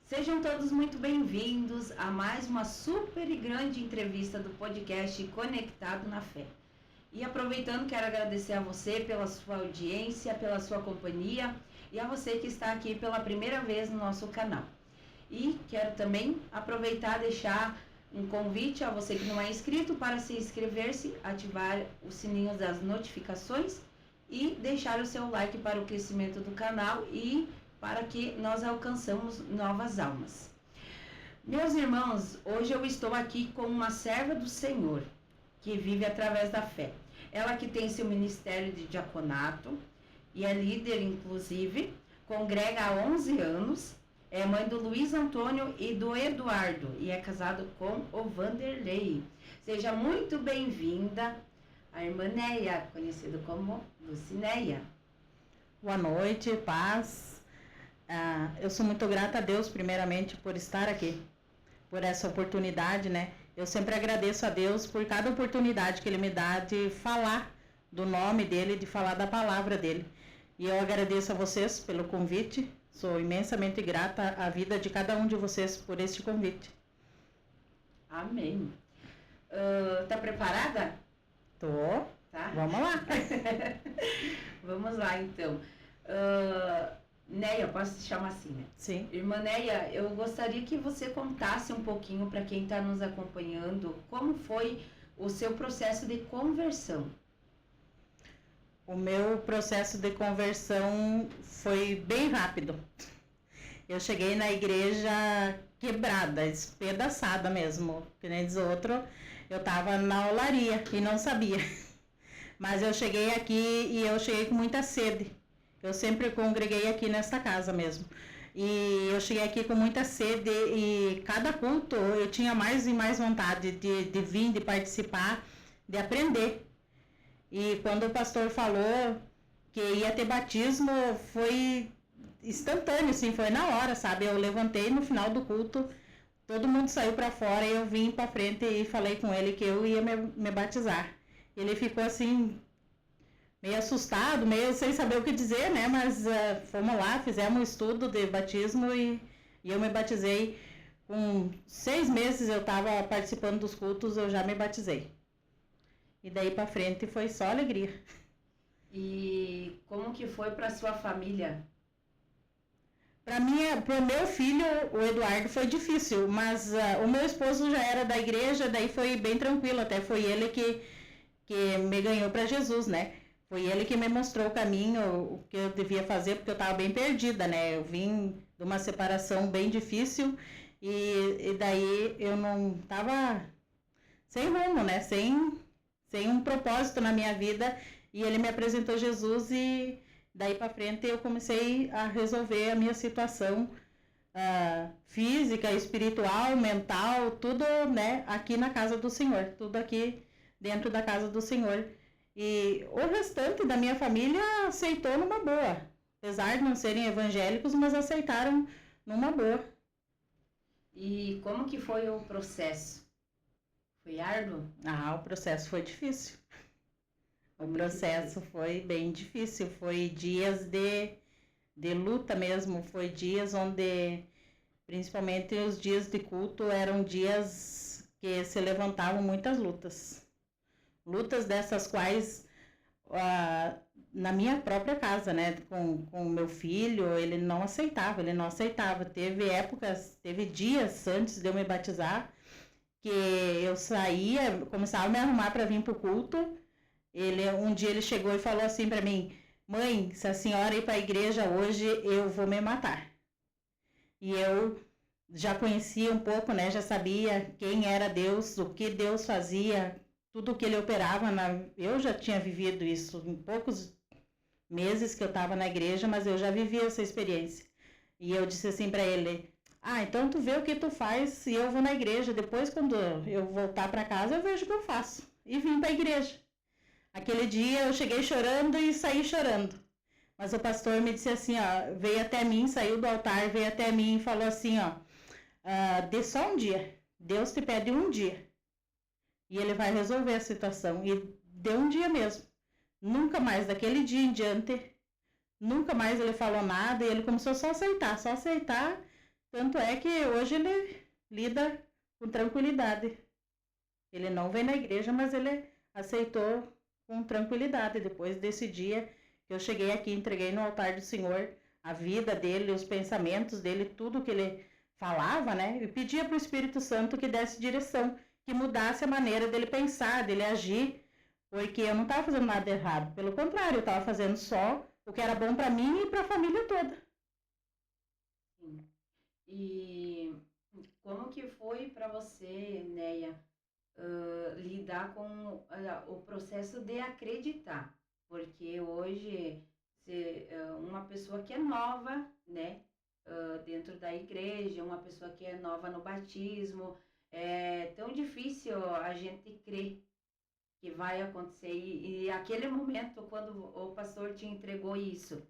Sejam todos muito bem-vindos a mais uma super e grande entrevista do podcast Conectado na Fé. E aproveitando, quero agradecer a você pela sua audiência, pela sua companhia e a você que está aqui pela primeira vez no nosso canal. E quero também aproveitar e deixar um convite a você que não é inscrito para se inscrever-se, ativar o sininho das notificações e deixar o seu like para o crescimento do canal e para que nós alcançamos novas almas. Meus irmãos, hoje eu estou aqui com uma serva do Senhor, que vive através da fé. Ela que tem seu ministério de diaconato e é líder, inclusive, congrega há 11 anos, é mãe do Luiz Antônio e do Eduardo e é casado com o Vanderlei. Seja muito bem-vinda, a irmã Neia, conhecida como Lucinéia. Boa noite, paz. Eu sou muito grata a Deus, primeiramente, por estar aqui, por essa oportunidade, né? Eu sempre agradeço a Deus por cada oportunidade que Ele me dá de falar do nome dEle, de falar da palavra dEle. E eu agradeço a vocês pelo convite, sou imensamente grata à vida de cada um de vocês por este convite. Amém. Tá preparada? Tô. Tá? Vamos lá. Vamos lá, então. Neia, posso te chamar assim, né? Sim. Irmã Neia, eu gostaria que você contasse um pouquinho para quem está nos acompanhando como foi o seu processo de conversão. O meu processo de conversão foi bem rápido. Eu cheguei na igreja quebrada, espedaçada mesmo, que nem diz outro. Eu estava na olaria e não sabia. Mas eu cheguei aqui e eu cheguei com muita sede. Eu sempre congreguei aqui nesta casa mesmo. E eu cheguei aqui com muita sede e cada culto eu tinha mais e mais vontade de vir, de participar, de aprender. E quando o pastor falou que ia ter batismo, foi instantâneo, assim, foi na hora, sabe? Eu levantei no final do culto, todo mundo saiu para fora e eu vim para frente e falei com ele que eu ia me batizar. Ele ficou assim, meio assustado, meio sem saber o que dizer, né? Mas fomos lá, fizemos um estudo de batismo e eu me batizei. Com 6 meses eu estava participando dos cultos, eu já me batizei. E daí para frente foi só alegria. E como que foi para sua família? Para o meu filho, o Eduardo, foi difícil, mas o meu esposo já era da igreja, daí foi bem tranquilo, até foi ele que me ganhou para Jesus, né? Foi ele que me mostrou o caminho, o que eu devia fazer, porque eu estava bem perdida, né? Eu vim de uma separação bem difícil e daí eu não estava sem rumo, né? Sem um propósito na minha vida, e ele me apresentou Jesus e daí para frente eu comecei a resolver a minha situação física, espiritual, mental, tudo, né? Aqui na casa do Senhor, tudo aqui dentro da casa do Senhor. E o restante da minha família aceitou numa boa. Apesar de não serem evangélicos, mas aceitaram numa boa. E como que foi o processo? Foi árduo? O processo foi difícil. O processo foi bem difícil. Foi dias de luta mesmo. Foi dias onde, principalmente os dias de culto, eram dias que se levantavam muitas lutas. Lutas dessas quais, na minha própria casa, né, com o meu filho, ele não aceitava. Teve épocas, teve dias antes de eu me batizar, que eu saía, começava a me arrumar para vir para o culto. Um dia ele chegou e falou assim para mim: mãe, se a senhora ir para a igreja hoje, eu vou me matar. E eu já conhecia um pouco, né, já sabia quem era Deus, o que Deus fazia, tudo o que ele operava, eu já tinha vivido isso em poucos meses que eu estava na igreja, mas eu já vivi essa experiência. E eu disse assim para ele: então tu vê o que tu faz e eu vou na igreja, depois quando eu voltar para casa eu vejo o que eu faço. E vim para a igreja. Aquele dia eu cheguei chorando e saí chorando. Mas o pastor me disse assim, veio até mim, saiu do altar, veio até mim e falou assim, dê só um dia, Deus te pede um dia. E ele vai resolver a situação. E deu um dia mesmo. Nunca mais, daquele dia em diante, nunca mais ele falou nada e ele começou só a aceitar. Tanto é que hoje ele lida com tranquilidade. Ele não vem na igreja, mas ele aceitou com tranquilidade. Depois desse dia que eu cheguei aqui, entreguei no altar do Senhor a vida dele, os pensamentos dele, tudo que ele falava, né? E pedia para o Espírito Santo que desse direção, que mudasse a maneira dele pensar, dele agir, porque eu não estava fazendo nada errado. Pelo contrário, eu estava fazendo só o que era bom para mim e para a família toda. Sim. E como que foi para você, Neia, lidar com o processo de acreditar? Porque hoje uma pessoa que é nova, né, dentro da igreja, uma pessoa que é nova no batismo, é tão difícil a gente crer que vai acontecer. E aquele momento, quando o pastor te entregou isso,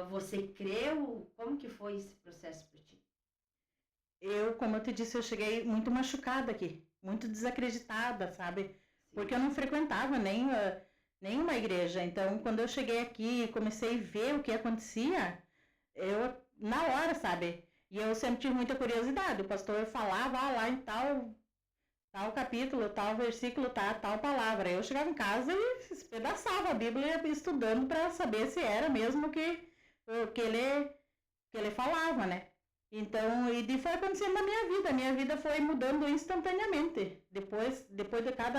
você creu? Como que foi esse processo para ti? Como eu te disse, eu cheguei muito machucada aqui, muito desacreditada, sabe? Sim. Porque eu não frequentava nenhuma igreja. Então, quando eu cheguei aqui e comecei a ver o que acontecia, eu, na hora, sabe? E eu sempre tive muita curiosidade. O pastor falava, lá em tal capítulo, tal versículo, tal palavra. Eu chegava em casa e espedaçava a Bíblia estudando para saber se era mesmo o que ele falava, né? Então, e foi acontecendo na minha vida. A minha vida foi mudando instantaneamente. Depois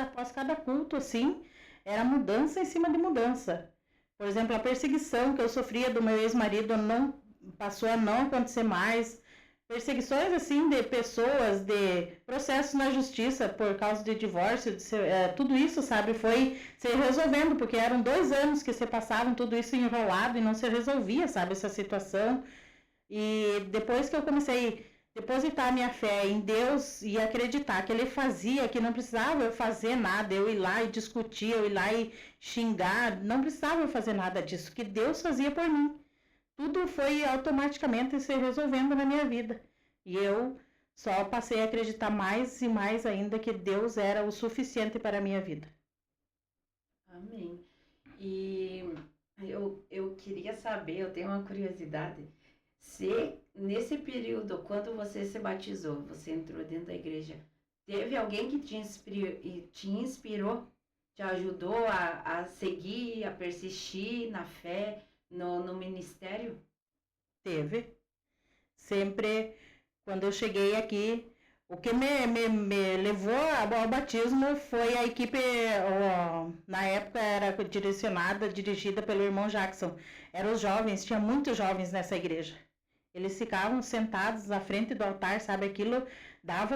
após cada culto, assim, era mudança em cima de mudança. Por exemplo, a perseguição que eu sofria do meu ex-marido não passou a não acontecer mais. Perseguições, assim, de pessoas, de processos na justiça por causa de divórcio, tudo isso, sabe, foi se resolvendo, porque eram 2 anos que se passavam tudo isso enrolado e não se resolvia, sabe, essa situação. E depois que eu comecei a depositar minha fé em Deus e acreditar que Ele fazia, que não precisava eu fazer nada, eu ir lá e discutir, eu ir lá e xingar, não precisava eu fazer nada disso, que Deus fazia por mim. Tudo foi automaticamente se resolvendo na minha vida. E eu só passei a acreditar mais e mais ainda que Deus era o suficiente para a minha vida. Amém. E eu queria saber, eu tenho uma curiosidade, se nesse período, quando você se batizou, você entrou dentro da igreja, teve alguém que te inspirou, te ajudou a seguir, a persistir na fé, no ministério? Teve. Sempre, quando eu cheguei aqui, o que me levou ao batismo foi a equipe, na época era dirigida pelo irmão Jackson. Eram os jovens, tinha muitos jovens nessa igreja. Eles ficavam sentados à frente do altar, sabe? Aquilo dava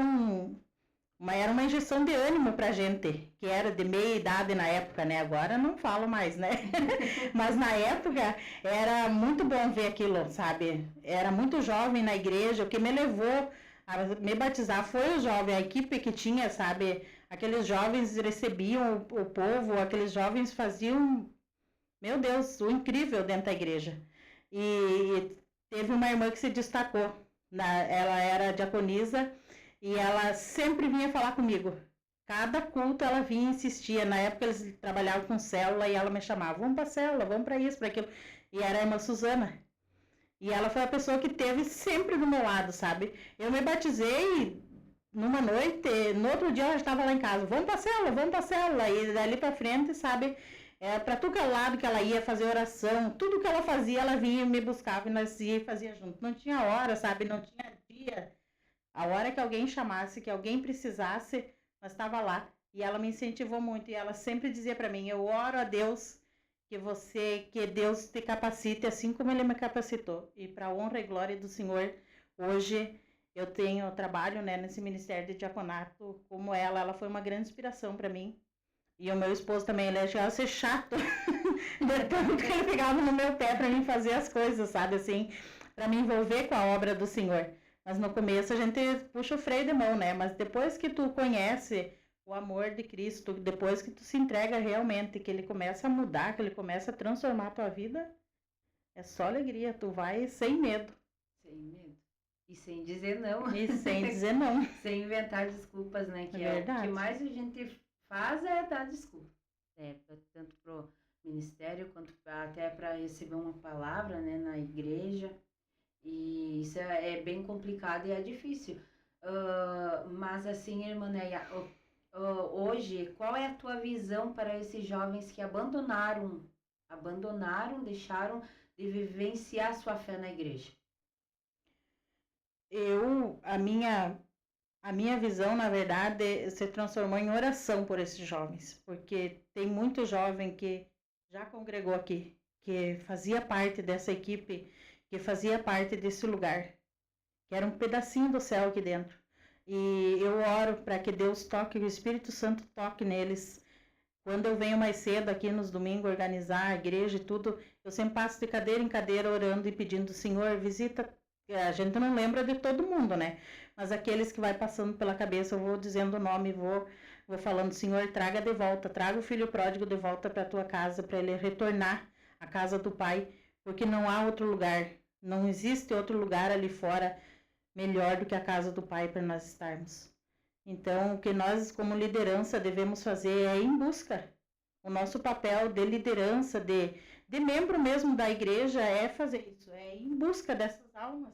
era uma injeção de ânimo pra gente, que era de meia idade na época, né? Agora não falo mais, né? Mas na época era muito bom ver aquilo, sabe? Era muito jovem na igreja. O que me levou a me batizar foi o jovem, a equipe que tinha, sabe? Aqueles jovens recebiam o povo, aqueles jovens faziam, meu Deus, o incrível dentro da igreja. E teve uma irmã que se destacou, ela era diaconisa e ela sempre vinha falar comigo. Cada culto ela vinha e insistia. Na época eles trabalhavam com célula e ela me chamava, vamos para célula, vamos para isso, para aquilo. E era a irmã Suzana. E ela foi a pessoa que teve sempre do meu lado, sabe? Eu me batizei numa noite, no outro dia ela estava lá em casa, vamos para célula. E dali para frente, sabe? Para todo lado que ela ia fazer oração, tudo que ela fazia, ela vinha e me buscava e nós ia e fazia junto. Não tinha hora, sabe? Não tinha dia. A hora que alguém chamasse, que alguém precisasse, nós estava lá. E ela me incentivou muito. E ela sempre dizia para mim, eu oro a Deus que Deus te capacite assim como Ele me capacitou. E para a honra e glória do Senhor, hoje eu trabalho, né, nesse ministério de diaconato como ela foi uma grande inspiração para mim. E o meu esposo também, ele chegava a ser chato, de tanto que ele pegava no meu pé para mim fazer as coisas, sabe, assim, para me envolver com a obra do Senhor. Mas no começo a gente puxa o freio de mão, né? Mas depois que tu conhece o amor de Cristo, depois que tu se entrega realmente, que Ele começa a mudar, que Ele começa a transformar a tua vida, é só alegria, tu vai sem medo. Sem medo. E sem dizer não. E sem dizer não. Sem inventar desculpas, né? Que É verdade. O que mais a gente faz é dar desculpa. Tanto pro ministério quanto até para receber uma palavra, né, na igreja. E isso é bem complicado e é difícil. Mas assim, irmã Neia, hoje, qual é a tua visão para esses jovens que deixaram de vivenciar sua fé na igreja? A minha visão, na verdade, se transformou em oração por esses jovens, porque tem muito jovem que já congregou aqui, que fazia parte dessa equipe, que fazia parte desse lugar, que era um pedacinho do céu aqui dentro. E eu oro para que Deus toque, que o Espírito Santo toque neles. Quando eu venho mais cedo aqui nos domingos organizar a igreja e tudo, eu sempre passo de cadeira em cadeira orando e pedindo, Senhor, visita. A gente não lembra de todo mundo, né? Mas aqueles que vai passando pela cabeça, eu vou dizendo o nome, vou falando, Senhor, traga de volta, traga o filho pródigo de volta para a tua casa, para ele retornar à casa do Pai, porque não há outro lugar, não existe outro lugar ali fora melhor do que a casa do Pai para nós estarmos. Então, o que nós, como liderança, devemos fazer é ir em busca. O nosso papel de liderança, de membro mesmo da igreja, é fazer isso, é ir em busca dessas almas,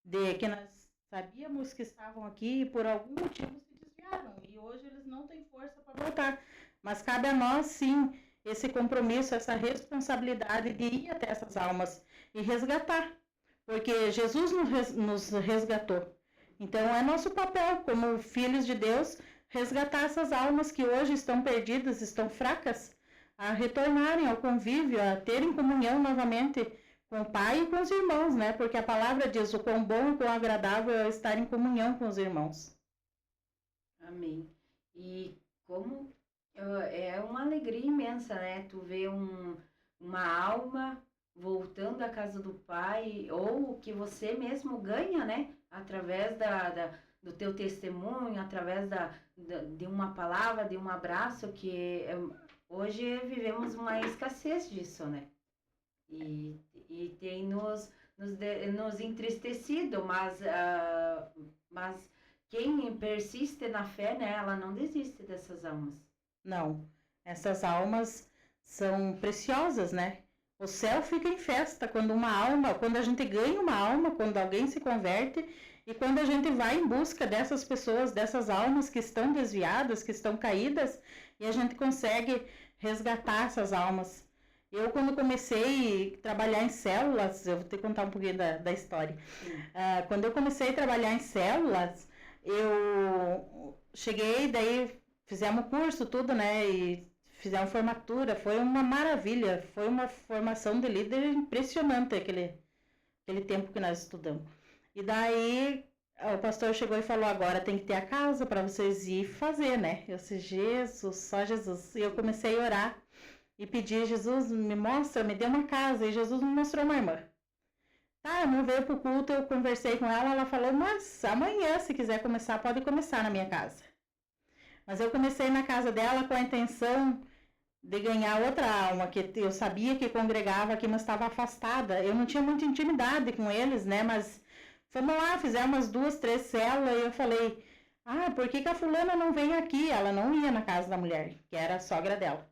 de que nós sabíamos que estavam aqui e por algum motivo se desviaram. E hoje eles não têm força para voltar. Mas cabe a nós, sim, esse compromisso, essa responsabilidade de ir até essas almas e resgatar. Porque Jesus nos resgatou. Então, é nosso papel, como filhos de Deus, resgatar essas almas que hoje estão perdidas, estão fracas, a retornarem ao convívio, a terem comunhão novamente com o Pai e com os irmãos, né? Porque a palavra diz o quão bom e quão agradável é estar em comunhão com os irmãos. Amém. E como é uma alegria imensa, né? Tu vê uma alma voltando à casa do Pai, ou que você mesmo ganha, né? Através do teu testemunho, através de uma palavra, de um abraço, que hoje vivemos uma escassez disso, né? E tem nos entristecido, mas quem persiste na fé, né? Ela não desiste dessas almas. Não, essas almas são preciosas, né? O céu fica em festa quando a gente ganha uma alma, quando alguém se converte e quando a gente vai em busca dessas pessoas, dessas almas que estão desviadas, que estão caídas, e a gente consegue resgatar essas almas. Eu, quando comecei a trabalhar em células, eu vou te contar um pouquinho da história. Quando eu comecei a trabalhar em células, eu cheguei, daí fizemos curso, tudo, né? E fizemos formatura, foi uma maravilha, foi uma formação de líder impressionante aquele tempo que nós estudamos. E daí o pastor chegou e falou, agora tem que ter a casa para vocês ir fazer, né? Eu disse, Jesus, só Jesus. E eu comecei a orar e pedir, Jesus, me mostra, me dê uma casa. E Jesus me mostrou uma irmã. Tá, a irmã veio pro culto, eu conversei com ela, ela falou, mas amanhã, se quiser começar, pode começar na minha casa. Mas eu comecei na casa dela com a intenção de ganhar outra alma, que eu sabia que congregava aqui, mas estava afastada. Eu não tinha muita intimidade com eles, né? Mas fomos lá, fizemos umas 2, 3 células e eu falei, por que a fulana não vem aqui? Ela não ia na casa da mulher, que era a sogra dela.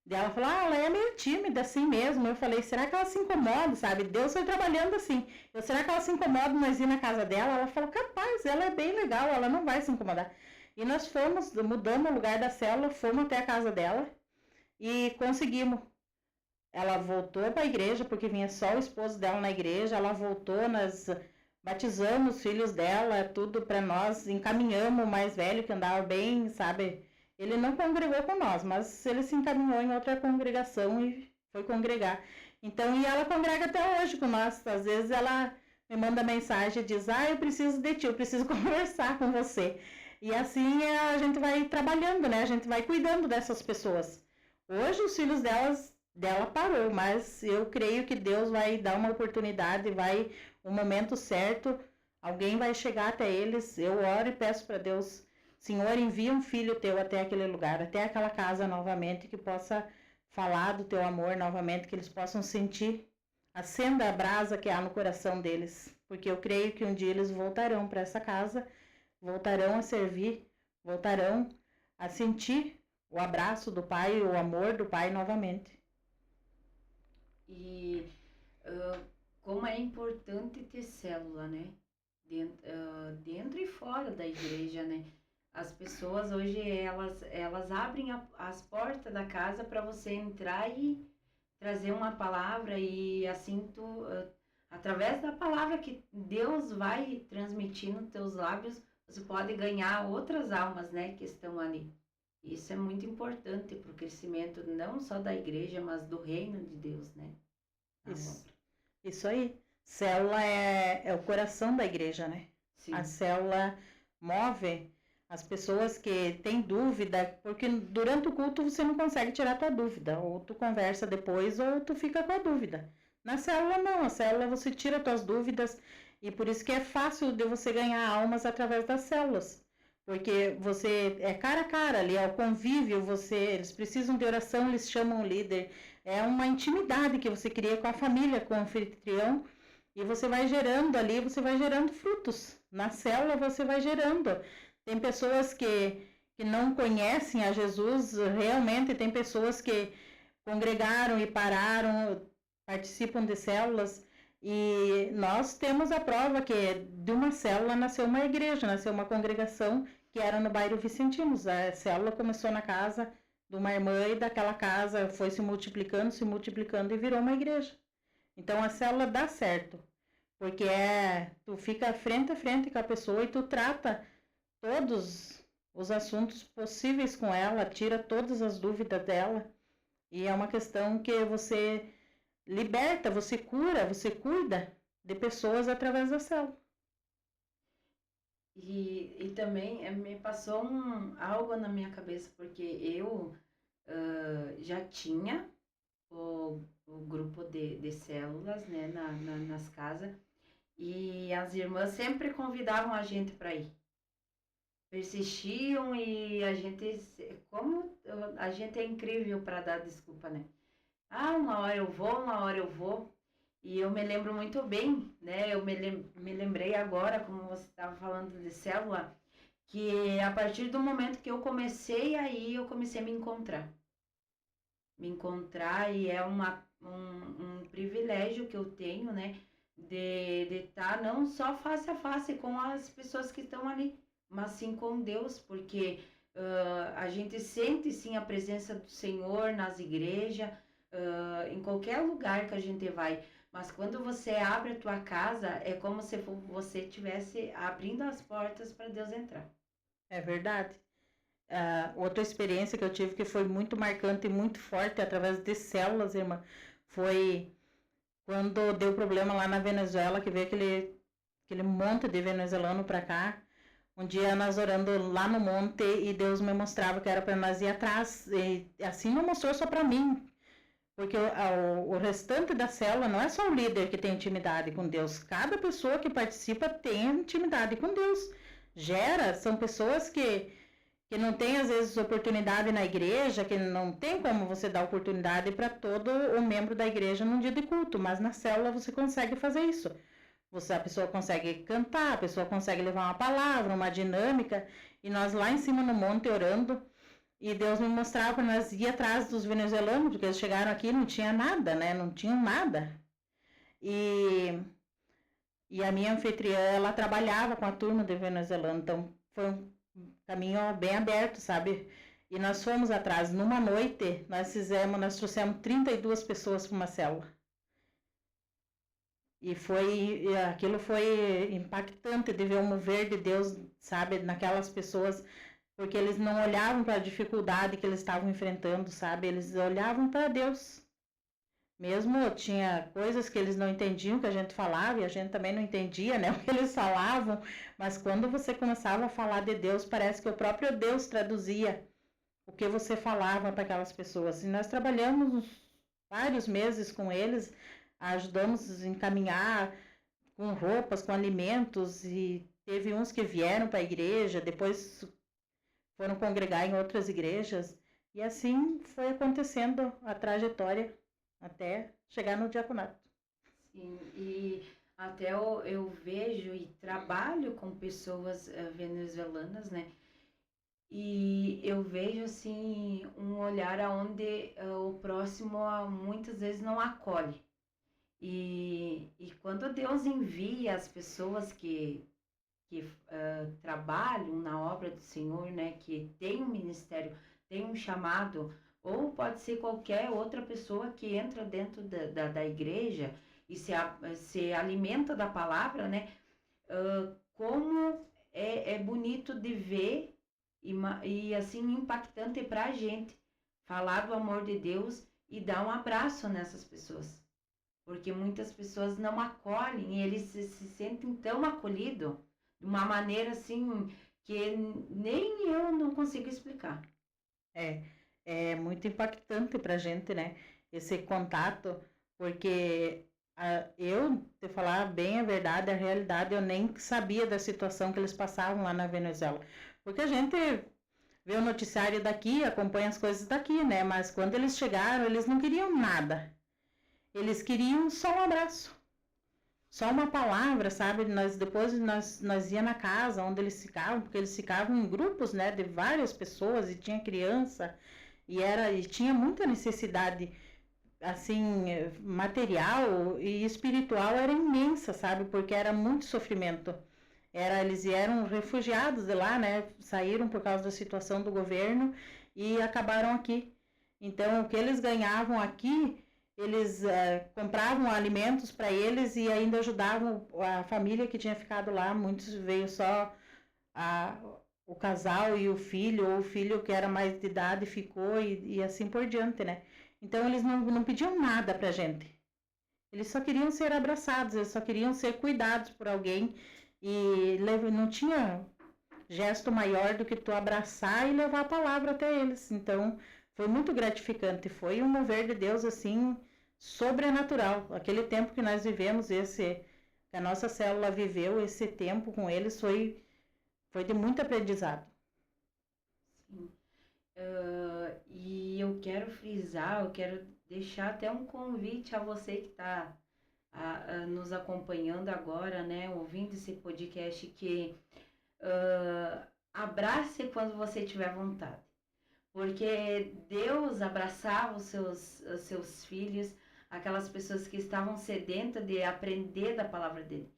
Daí ela falou, ela é meio tímida assim mesmo. Eu falei, será que ela se incomoda, sabe? Deus foi trabalhando assim. Será que ela se incomoda nós ir na casa dela? Ela falou, capaz, ela é bem legal, ela não vai se incomodar. E nós fomos, mudamos o lugar da célula, fomos até a casa dela e conseguimos. Ela voltou para a igreja, porque vinha só o esposo dela na igreja, ela voltou, nós batizamos os filhos dela, tudo para nós, encaminhamos o mais velho que andava bem, sabe? Ele não congregou com nós, mas ele se encaminhou em outra congregação e foi congregar. Então, e ela congrega até hoje com nós. Às vezes ela me manda mensagem e diz, eu preciso de ti, eu preciso conversar com você. E assim a gente vai trabalhando, né? A gente vai cuidando dessas pessoas. Hoje os filhos dela parou, mas eu creio que Deus vai dar uma oportunidade, vai um momento certo, alguém vai chegar até eles. Eu oro e peço para Deus, Senhor, envia um filho teu até aquele lugar, até aquela casa novamente, que possa falar do teu amor novamente, que eles possam sentir, acenda a brasa que há no coração deles, porque eu creio que um dia eles voltarão para essa casa, voltarão a servir, voltarão a sentir o abraço do Pai, o amor do Pai novamente. E como é importante ter célula, né? Dentro e fora da igreja, né? As pessoas hoje, elas abrem as portas da casa para você entrar e trazer uma palavra e assim através da palavra que Deus vai transmitir nos teus lábios, você pode ganhar outras almas, né, que estão ali. Isso é muito importante para o crescimento não só da igreja, mas do reino de Deus, né? Isso aí. Célula é o coração da igreja, né? Sim. A célula move as pessoas que têm dúvida, porque durante o culto você não consegue tirar tua dúvida, ou tu conversa depois, ou tu fica com a dúvida. Na célula não, a célula você tira tuas dúvidas, e por isso que é fácil de você ganhar almas através das células. Porque você é cara a cara ali, é o convívio, eles precisam de oração, eles chamam o líder. É uma intimidade que você cria com a família, com o anfitrião, e você vai gerando ali, você vai gerando frutos. Na célula você vai gerando. Tem pessoas que não conhecem a Jesus realmente, tem pessoas que congregaram e pararam, participam de células, e nós temos a prova que de uma célula nasceu uma igreja, nasceu uma congregação que era no bairro Vicentinos. A célula começou na casa de uma irmã e daquela casa foi se multiplicando e virou uma igreja. Então a célula dá certo, porque tu fica frente a frente com a pessoa e tu trata todos os assuntos possíveis com ela, tira todas as dúvidas dela, e é uma questão que você liberta, você cura, você cuida de pessoas através da célula. E também me passou algo na minha cabeça, porque eu já tinha o grupo de células, né, nas casas, e as irmãs sempre convidavam a gente para ir. Persistiam e como a gente é incrível para dar desculpa, né? Ah, uma hora eu vou. E eu me lembro muito bem, né? Eu me lembrei agora, como você estava falando de célula, que a partir do momento que eu comecei aí, eu comecei a me encontrar. Me encontrar, e é um privilégio que eu tenho, né? De estar não só face a face com as pessoas que estão ali, mas sim com Deus, porque a gente sente sim a presença do Senhor nas igrejas, em qualquer lugar que a gente vai. Mas quando você abre a tua casa, é como se você estivesse abrindo as portas para Deus entrar. É verdade. Outra experiência que eu tive que foi muito marcante e muito forte através de células, irmã, foi quando deu problema lá na Venezuela, que veio aquele monte de venezuelano para cá. Um dia nós orando lá no monte e Deus me mostrava que era para nós ir atrás. E assim não mostrou só para mim, porque o restante da célula não é só o líder que tem intimidade com Deus. Cada pessoa que participa tem intimidade com Deus. São pessoas que não tem às vezes oportunidade na igreja, que não tem como você dar oportunidade para todo o membro da igreja num dia de culto, mas na célula você consegue fazer isso. A pessoa consegue cantar, a pessoa consegue levar uma palavra, uma dinâmica, e nós lá em cima no monte orando, e Deus me mostrava para nós ir atrás dos venezuelanos, porque eles chegaram aqui e não tinha nada, né? Não tinham nada. E a minha anfitriã, ela trabalhava com a turma de venezuelano, então foi um caminho bem aberto, sabe? E nós fomos atrás. Numa noite, nós trouxemos 32 pessoas para uma célula. E aquilo foi impactante de ver o mover de Deus, sabe, naquelas pessoas, porque eles não olhavam para a dificuldade que eles estavam enfrentando, sabe? Eles olhavam para Deus. Mesmo tinha coisas que eles não entendiam que a gente falava, e a gente também não entendia, né, o que eles falavam, mas quando você começava a falar de Deus, parece que o próprio Deus traduzia o que você falava para aquelas pessoas. E nós trabalhamos vários meses com eles, ajudamos a encaminhar com roupas, com alimentos, e teve uns que vieram para a igreja, depois foram congregar em outras igrejas, e assim foi acontecendo a trajetória até chegar no diaconato. Sim, e até eu vejo e trabalho com pessoas venezuelanas, né? E eu vejo, assim, um olhar onde o próximo muitas vezes não acolhe. E quando Deus envia as pessoas que trabalham na obra do Senhor, né, que tem um ministério, tem um chamado, ou pode ser qualquer outra pessoa que entra dentro da igreja e se alimenta da palavra, né, como é bonito de ver e assim impactante para a gente falar do amor de Deus e dar um abraço nessas pessoas. Porque muitas pessoas não acolhem e eles se sentem tão acolhidos de uma maneira assim que nem eu não consigo explicar. É muito impactante para a gente, né? Esse contato, porque eu, te falar bem a verdade, a realidade, eu nem sabia da situação que eles passavam lá na Venezuela. Porque a gente vê o noticiário daqui, acompanha as coisas daqui, né? Mas quando eles chegaram, eles não queriam nada. Eles queriam só um abraço. Só uma palavra, sabe? Depois nós ia na casa onde eles ficavam, porque eles ficavam em grupos, né, de várias pessoas e tinha criança e tinha muita necessidade assim, material e espiritual era imensa, sabe? Porque era muito sofrimento. Eles eram refugiados de lá, né? Saíram por causa da situação do governo e acabaram aqui. Então, o que eles ganhavam aqui, eles compravam alimentos para eles e ainda ajudavam a família que tinha ficado lá. Muitos veio só o casal e o filho, ou o filho que era mais de idade ficou e assim por diante, né? Então, eles não pediam nada pra gente. Eles só queriam ser abraçados, eles só queriam ser cuidados por alguém e não tinha gesto maior do que tu abraçar e levar a palavra até eles. Então, foi muito gratificante, foi um mover de Deus assim sobrenatural. Aquele tempo que nós vivemos, que a nossa célula viveu, esse tempo com eles foi de muito aprendizado. Sim. E eu quero frisar, eu quero deixar até um convite a você que está nos acompanhando agora, né, ouvindo esse podcast, que abrace quando você tiver vontade. Porque Deus abraçava os seus filhos, aquelas pessoas que estavam sedentas de aprender da palavra dele.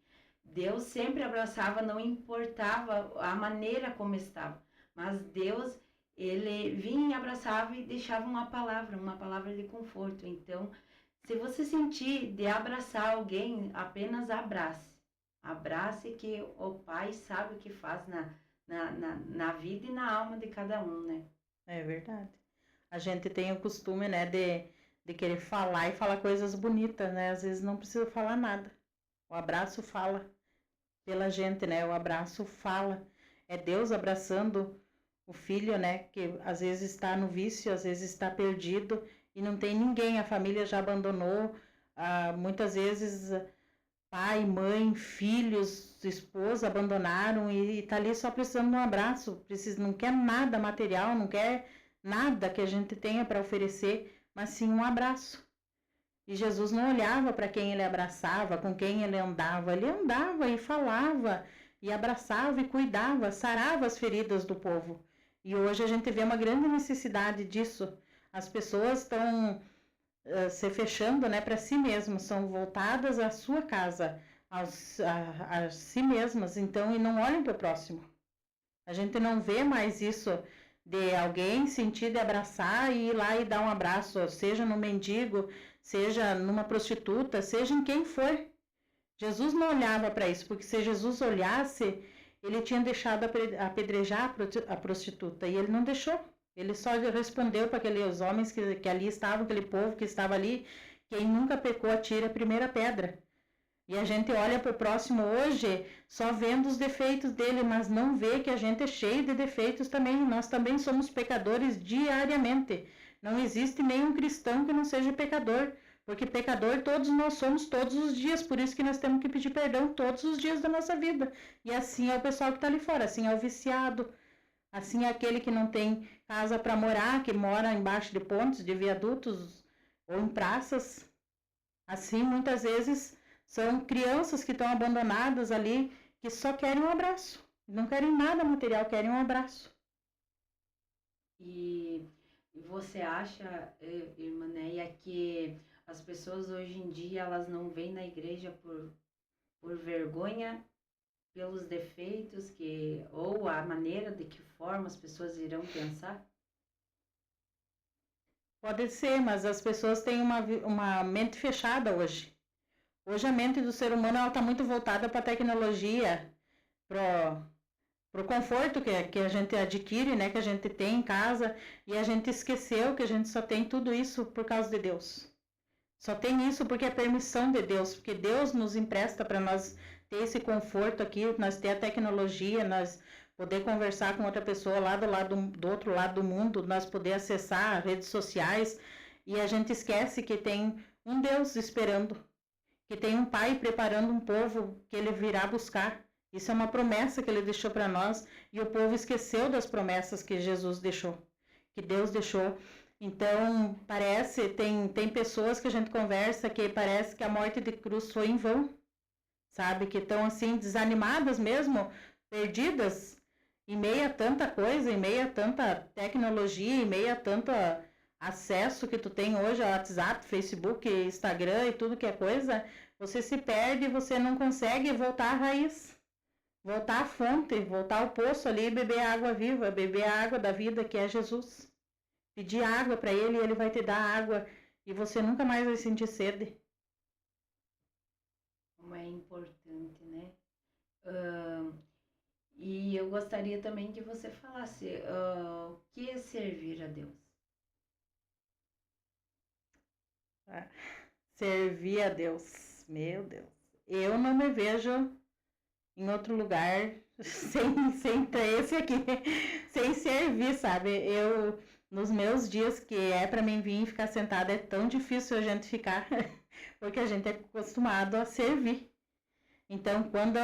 Deus sempre abraçava, não importava a maneira como estava, mas Deus, ele vinha e abraçava e deixava uma palavra de conforto. Então, se você sentir de abraçar alguém, apenas abrace. Abrace, que o Pai sabe o que faz na vida e na alma de cada um, né? É verdade. A gente tem o costume, né, de querer falar e falar coisas bonitas, né? Às vezes não precisa falar nada. O abraço fala pela gente, né? O abraço fala. É Deus abraçando o filho, né? Que às vezes está no vício, às vezes está perdido e não tem ninguém. A família já abandonou. Muitas vezes pai, mãe, filhos, esposa abandonaram e está ali só precisando de um abraço. Não quer nada material, não quer nada que a gente tenha para oferecer, mas sim um abraço. E Jesus não olhava para quem ele abraçava, com quem ele andava e falava, e abraçava e cuidava, sarava as feridas do povo. E hoje a gente vê uma grande necessidade disso. As pessoas estão se fechando, né, para si mesmas, são voltadas à sua casa, a si mesmas, então, e não olham para o próximo. A gente não vê mais isso de alguém sentir de abraçar e ir lá e dar um abraço, seja no mendigo, seja numa prostituta, seja em quem for. Jesus não olhava para isso, porque se Jesus olhasse, ele tinha deixado apedrejar a prostituta, e ele não deixou. Ele só respondeu para aqueles homens que ali estavam, aquele povo que estava ali, quem nunca pecou atira a primeira pedra. E a gente olha para o próximo hoje só vendo os defeitos dele, mas não vê que a gente é cheio de defeitos também. Nós também somos pecadores diariamente. Não existe nenhum cristão que não seja pecador, porque pecador todos nós somos todos os dias, por isso que nós temos que pedir perdão todos os dias da nossa vida. E assim é o pessoal que está ali fora, assim é o viciado, assim é aquele que não tem casa para morar, que mora embaixo de pontes, de viadutos ou em praças. Assim, muitas vezes, são crianças que estão abandonadas ali, que só querem um abraço. Não querem nada material, querem um abraço. E você acha, irmã Neia, que As pessoas hoje em dia, elas não vêm na igreja por vergonha, pelos defeitos ou a maneira de que forma as pessoas irão pensar? Pode ser, mas as pessoas têm uma mente fechada hoje. Hoje a mente do ser humano está muito voltada para a tecnologia, para o conforto que a gente adquire, né, que a gente tem em casa, e a gente esqueceu que a gente só tem tudo isso por causa de Deus. Só tem isso porque é permissão de Deus, porque Deus nos empresta para nós ter esse conforto aqui, nós ter a tecnologia, nós poder conversar com outra pessoa lá do outro lado do mundo, nós poder acessar redes sociais, e a gente esquece que tem um Deus esperando, que tem um pai preparando um povo que ele virá buscar. Isso é uma promessa que ele deixou para nós, e o povo esqueceu das promessas que Jesus deixou, que Deus deixou. Então, tem pessoas que a gente conversa que parece que a morte de cruz foi em vão, sabe? Que estão assim, desanimadas mesmo, perdidas, em meio a tanta coisa, em meio a tanta tecnologia, em meio a tanto acesso que tu tem hoje ao WhatsApp, Facebook, Instagram e tudo que é coisa, você se perde e você não consegue voltar à raiz, voltar à fonte, voltar ao poço ali e beber a água viva, beber a água da vida que é Jesus. Pedir água para ele e ele vai te dar água e você nunca mais vai sentir sede. Como é importante, né? E eu gostaria também que você falasse o que é servir a Deus. Servir a Deus, meu Deus. Eu não me vejo em outro lugar sem ter esse aqui, sem servir, sabe? Nos meus dias que é para mim vir e ficar sentada, é tão difícil a gente ficar, porque a gente é acostumado a servir. Então, quando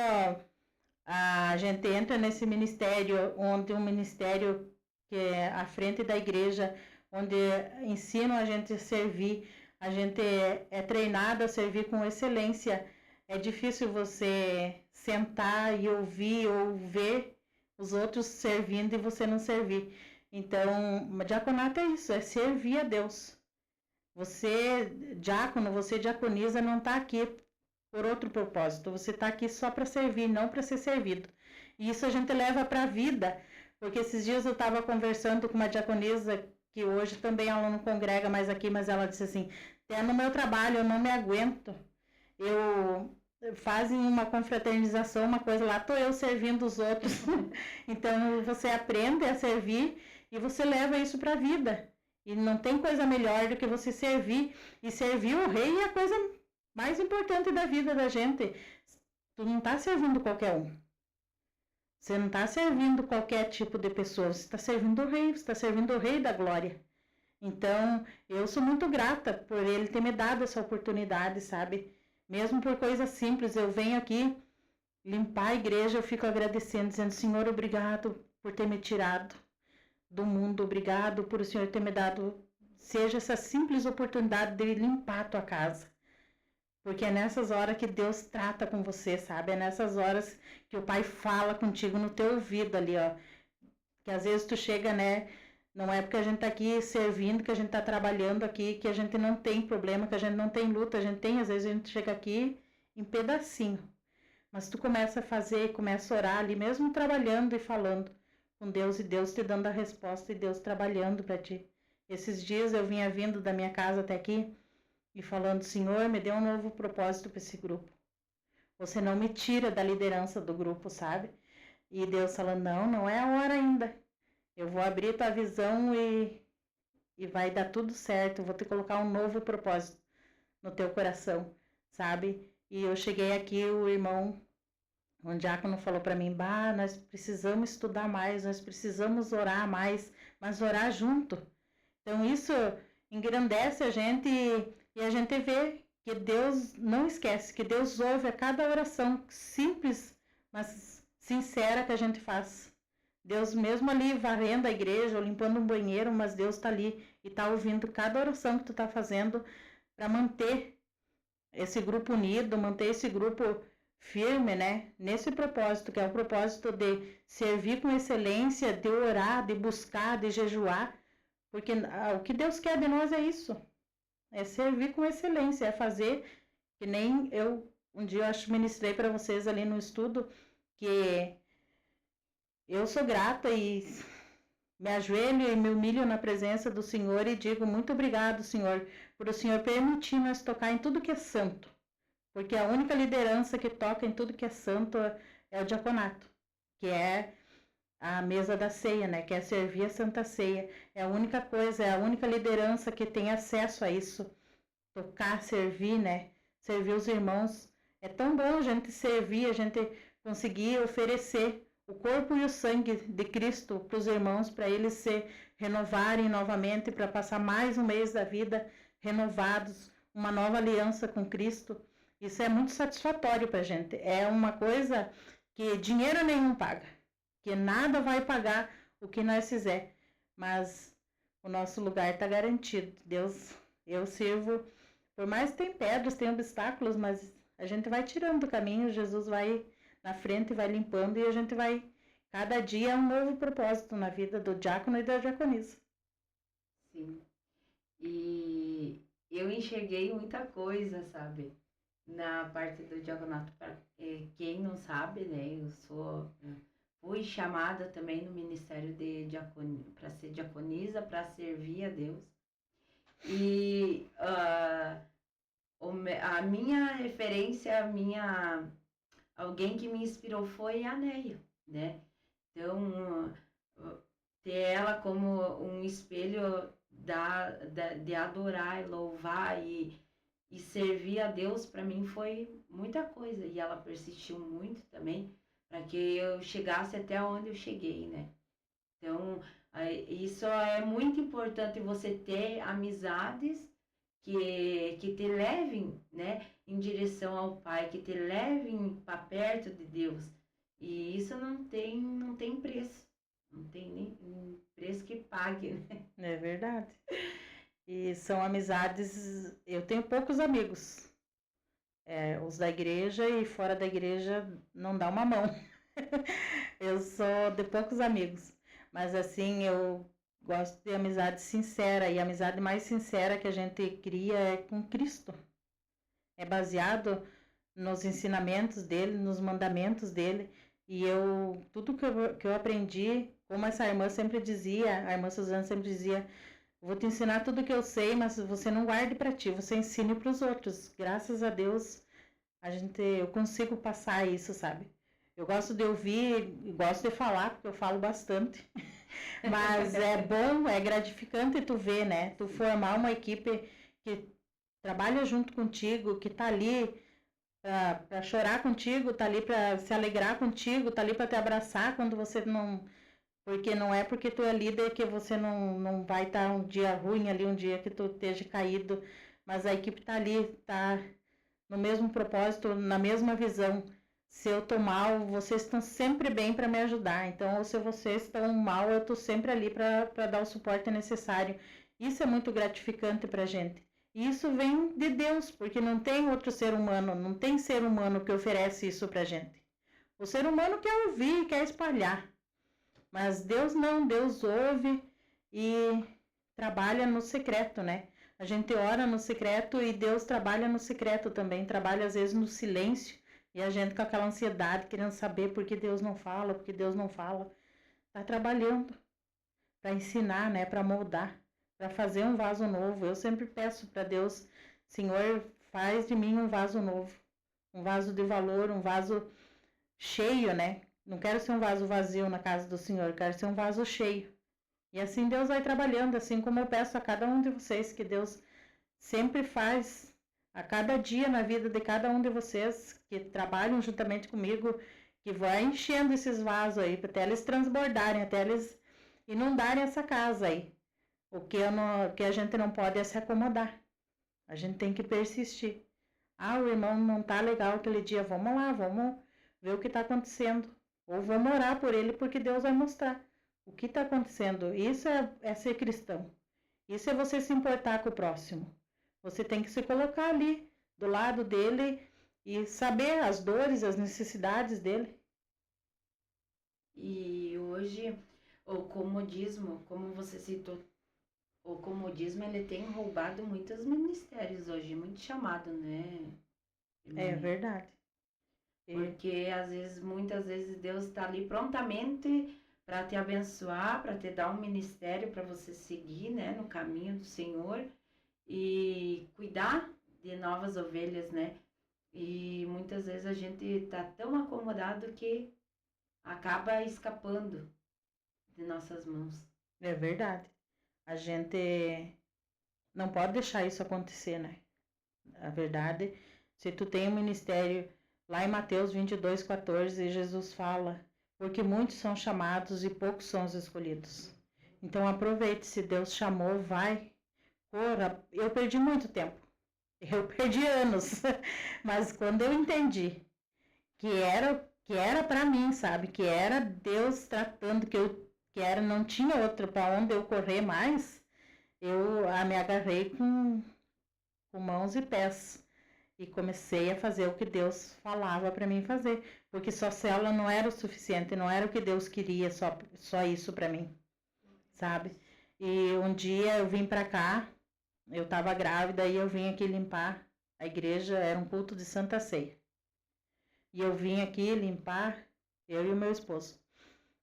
a gente entra nesse ministério, onde um ministério que é à frente da igreja, onde ensinam a gente a servir, a gente é treinado a servir com excelência. É difícil você sentar e ouvir ou ver os outros servindo e você não servir. Então, diaconato é isso, é servir a Deus. Você, diácono, você diaconisa, não está aqui por outro propósito. Você está aqui só para servir, não para ser servido. E isso a gente leva para a vida, porque esses dias eu estava conversando com uma diaconisa, que hoje também ela não congrega mais aqui, mas ela disse assim, até no meu trabalho eu não me aguento. Fazem uma confraternização, uma coisa lá, estou eu servindo os outros. Então você aprende a servir e você leva isso para a vida. E não tem coisa melhor do que você servir. E servir o rei é a coisa mais importante da vida da gente. Tu não está servindo qualquer um. Você não está servindo qualquer tipo de pessoa. Você está servindo o rei, você está servindo o rei da glória. Então, eu sou muito grata por ele ter me dado essa oportunidade, sabe? Mesmo por coisas simples, eu venho aqui limpar a igreja, eu fico agradecendo, dizendo, Senhor, obrigado por ter me tirado do mundo, obrigado por o Senhor ter me dado, seja essa simples oportunidade de limpar a tua casa. Porque é nessas horas que Deus trata com você, sabe? É nessas horas que o Pai fala contigo no teu ouvido ali, ó. Que às vezes tu chega, né? Não é porque a gente tá aqui servindo, que a gente tá trabalhando aqui, que a gente não tem problema, que a gente não tem luta, a gente tem, às vezes a gente chega aqui em pedacinho. Mas tu começa a fazer, começa a orar ali, mesmo trabalhando e falando com Deus, e Deus te dando a resposta, e Deus trabalhando para ti. Esses dias eu vinha vindo da minha casa até aqui, e falando, Senhor, me dê um novo propósito para esse grupo. Você não me tira da liderança do grupo, sabe? E Deus falando, não é a hora ainda. Eu vou abrir tua visão e vai dar tudo certo. Eu vou te colocar um novo propósito no teu coração, sabe? E eu cheguei aqui, o irmão, um diácono falou para mim, nós precisamos estudar mais, nós precisamos orar mais, mas orar junto. Então isso engrandece a gente e a gente vê que Deus não esquece, que Deus ouve a cada oração simples, mas sincera que a gente faz. Deus mesmo ali varrendo a igreja ou limpando um banheiro, mas Deus está ali e está ouvindo cada oração que tu está fazendo para manter esse grupo unido, manter esse grupo firme, né? Nesse propósito, que é o propósito de servir com excelência, de orar, de buscar, de jejuar, porque o que Deus quer de nós é isso. É servir com excelência, é fazer que nem eu, um dia eu acho que ministrei para vocês ali no estudo, que eu sou grata e me ajoelho e me humilho na presença do Senhor e digo muito obrigado, Senhor, por o Senhor permitir nós tocar em tudo que é santo. Porque a única liderança que toca em tudo que é santo é o diaconato, que é a mesa da ceia, né? Que é servir a Santa Ceia. É a única coisa, é a única liderança que tem acesso a isso. Tocar, servir, né? Servir os irmãos. É tão bom a gente servir, a gente conseguir oferecer o corpo e o sangue de Cristo para os irmãos, para eles se renovarem novamente, para passar mais um mês da vida renovados, uma nova aliança com Cristo. Isso é muito satisfatório para a gente. É uma coisa que dinheiro nenhum paga, que nada vai pagar o que nós fizer, mas o nosso lugar está garantido. Deus, eu sirvo, por mais que tem pedras, tem obstáculos, mas a gente vai tirando do caminho, Jesus vai na frente, vai limpando e a gente vai, cada dia é um novo propósito na vida do diácono e da diaconisa. Sim, e eu enxerguei muita coisa, sabe? Na parte do diaconato, para quem não sabe, né? Fui chamada também no ministério de diaconia, para ser diaconisa, para servir a Deus. E a minha referência, alguém que me inspirou foi a Neia, né? Então, ter ela como um espelho de adorar, louvar e servir a Deus, para mim foi muita coisa. E ela persistiu muito também para que eu chegasse até onde eu cheguei, né? Então, isso é muito importante, você ter amizades que te levem, né, em direção ao Pai, que te levem para perto de Deus. E isso não tem preço. Não tem nem preço que pague, né? É verdade. E são amizades. Eu tenho poucos amigos. Os da igreja e fora da igreja não dá uma mão. Eu sou de poucos amigos. Mas assim, eu gosto de amizade sincera. E a amizade mais sincera que a gente cria é com Cristo. É baseado nos ensinamentos dele, nos mandamentos dele. E tudo que eu aprendi, como essa irmã sempre dizia, a irmã Suzana sempre dizia, vou te ensinar tudo que eu sei, mas você não guarde para ti, você ensine para os outros. Graças a Deus, eu consigo passar isso, sabe? Eu gosto de ouvir, gosto de falar, porque eu falo bastante. Mas é bom, é gratificante tu ver, né? Tu formar uma equipe que trabalha junto contigo, que tá ali para chorar contigo, tá ali para se alegrar contigo, tá ali para te abraçar quando você não... Porque não é porque tu é líder que você não vai estar um dia ruim ali, um dia que tu esteja caído, mas a equipe tá ali, tá no mesmo propósito, na mesma visão. Se eu tô mal, vocês estão sempre bem para me ajudar. Então, se vocês estão mal, eu tô sempre ali para dar o suporte necessário. Isso é muito gratificante pra gente. E isso vem de Deus, porque não tem outro ser humano, não tem ser humano que oferece isso pra gente. O ser humano quer ouvir, quer espalhar. Mas Deus não, Deus ouve e trabalha no secreto, né? A gente ora no secreto e Deus trabalha no secreto também, trabalha às vezes no silêncio e a gente com aquela ansiedade, querendo saber por que Deus não fala, por que Deus não fala. Tá trabalhando para ensinar, né? Para moldar, para fazer um vaso novo. Eu sempre peço para Deus, Senhor, faz de mim um vaso novo, um vaso de valor, um vaso cheio, né? Não quero ser um vaso vazio na casa do Senhor, quero ser um vaso cheio. E assim Deus vai trabalhando, assim como eu peço a cada um de vocês, que Deus sempre faz a cada dia na vida de cada um de vocês, que trabalham juntamente comigo, que vai enchendo esses vasos aí, até eles transbordarem, até eles inundarem essa casa aí. O que a gente não pode é se acomodar. A gente tem que persistir. O irmão não tá legal aquele dia, vamos lá, vamos ver o que está acontecendo. Ou vamos orar por ele, porque Deus vai mostrar o que está acontecendo. Isso é ser cristão. Isso é você se importar com o próximo. Você tem que se colocar ali, do lado dele, e saber as dores, as necessidades dele. E hoje, o comodismo, como você citou O comodismo, ele tem roubado muitos ministérios hoje, muito chamado, né? É verdade. Porque às vezes, muitas vezes Deus está ali prontamente para te abençoar, para te dar um ministério para você seguir, né, no caminho do Senhor e cuidar de novas ovelhas, né? E muitas vezes a gente está tão acomodado que acaba escapando de nossas mãos. É verdade. A gente não pode deixar isso acontecer, né? A verdade, se tu tem um ministério, lá em Mateus 22:14, Jesus fala, porque muitos são chamados e poucos são os escolhidos. Então aproveite, se Deus chamou, vai, corra. Eu perdi muito tempo, eu perdi anos, mas quando eu entendi que era para mim, sabe, que era Deus tratando, que era, não tinha outro para onde eu correr mais, eu me agarrei com mãos e pés. E comecei a fazer o que Deus falava para mim fazer. Porque só célula não era o suficiente, não era o que Deus queria, só isso para mim, sabe? E um dia eu vim para cá, eu estava grávida e eu vim aqui limpar a igreja, era um culto de Santa Ceia. E eu vim aqui limpar, eu e o meu esposo.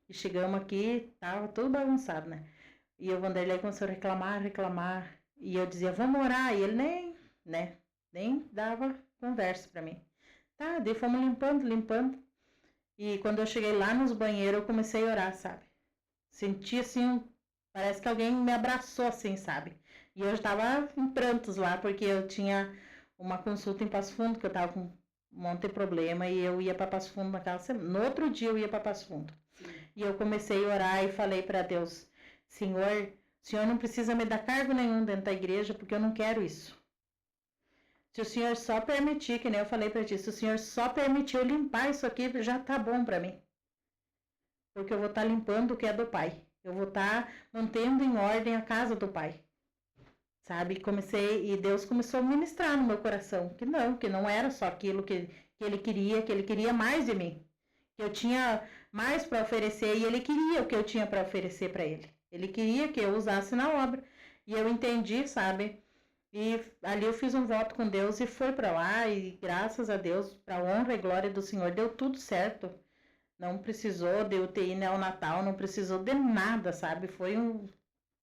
E chegamos aqui, tava tudo bagunçado, né? E o Vanderlei começou a reclamar. E eu dizia, vamos orar. E ele nem dava conversa pra mim. Tá, daí fomos limpando. E quando eu cheguei lá nos banheiros, eu comecei a orar, sabe? Senti assim, parece que alguém me abraçou assim, sabe? E eu estava em prantos lá, porque eu tinha uma consulta em Passo Fundo, que eu tava com um monte de problema, e eu ia para Passo Fundo naquela semana. No outro dia eu ia para Passo Fundo. Sim. E eu comecei a orar e falei para Deus, Senhor, o Senhor não precisa me dar cargo nenhum dentro da igreja, porque eu não quero isso. Se o Senhor só permitir, que nem eu falei para ti, se o Senhor só permitir eu limpar isso aqui, já tá bom para mim. Porque eu vou estar limpando o que é do Pai. Eu vou estar mantendo em ordem a casa do Pai. Sabe? E Deus começou a ministrar no meu coração, que não era só aquilo que Ele queria mais de mim. Que eu tinha mais para oferecer e Ele queria o que eu tinha para oferecer para Ele. Ele queria que eu usasse na obra. E eu entendi, sabe? E ali eu fiz um voto com Deus e foi para lá e graças a Deus, para a honra e glória do Senhor, deu tudo certo. Não precisou de UTI neonatal, não precisou de nada, sabe? Foi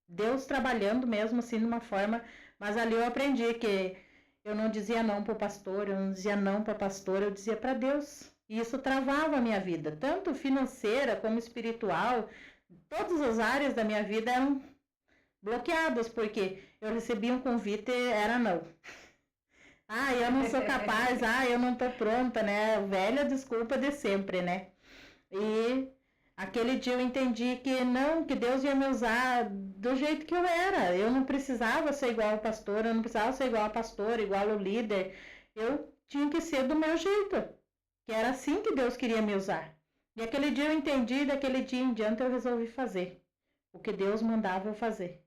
Deus trabalhando mesmo assim de uma forma, mas ali eu aprendi que eu não dizia não para o pastor, eu não dizia não para a pastora, eu dizia para Deus. E isso travava a minha vida, tanto financeira como espiritual, todas as áreas da minha vida eram bloqueadas, porque eu recebia um convite e era não. Eu não sou capaz, eu não tô pronta, né? Velha desculpa de sempre, né? E aquele dia eu entendi que Deus ia me usar do jeito que eu era. Eu não precisava ser igual ao pastor, eu não precisava ser igual a pastora, igual ao líder. Eu tinha que ser do meu jeito, que era assim que Deus queria me usar. E aquele dia eu entendi, daquele dia em diante eu resolvi fazer o que Deus mandava eu fazer.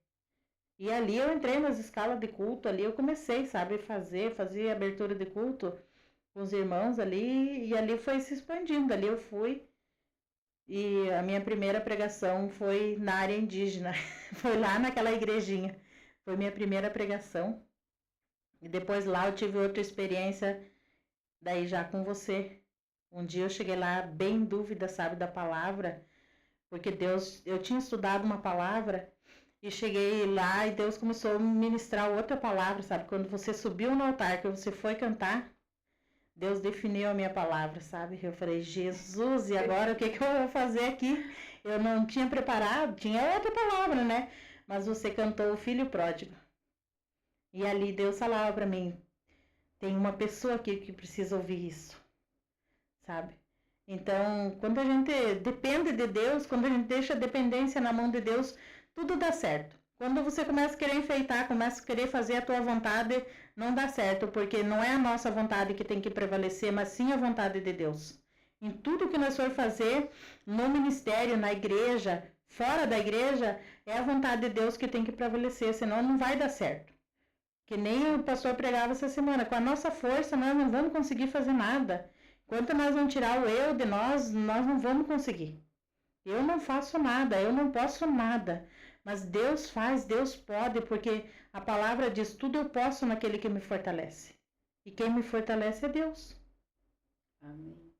E ali eu entrei nas escalas de culto, ali eu comecei, sabe, fazia abertura de culto com os irmãos ali, e ali foi se expandindo, ali eu fui. E a minha primeira pregação foi na área indígena, foi lá naquela igrejinha, foi minha primeira pregação. E depois lá eu tive outra experiência, daí já com você. Um dia eu cheguei lá bem em dúvida, sabe, da palavra, porque eu tinha estudado uma palavra e cheguei lá e Deus começou a ministrar outra palavra, sabe? Quando você subiu no altar, que você foi cantar, Deus definiu a minha palavra, sabe? Eu falei, Jesus, e agora o que eu vou fazer aqui? Eu não tinha preparado, tinha outra palavra, né? Mas você cantou o Filho Pródigo. E ali Deus falava para mim, tem uma pessoa aqui que precisa ouvir isso, sabe? Então, quando a gente depende de Deus, quando a gente deixa a dependência na mão de Deus, tudo dá certo. Quando você começa a querer enfeitar, começa a querer fazer a tua vontade, não dá certo, porque não é a nossa vontade que tem que prevalecer, mas sim a vontade de Deus. Em tudo que nós for fazer, no ministério, na igreja, fora da igreja, é a vontade de Deus que tem que prevalecer, senão não vai dar certo. Que nem o pastor pregava essa semana, com a nossa força nós não vamos conseguir fazer nada. Enquanto nós não tirar o eu de nós não vamos conseguir. Eu não faço nada, eu não posso nada. Mas Deus faz, Deus pode, porque a palavra diz, tudo eu posso naquele que me fortalece. E quem me fortalece é Deus. Amém.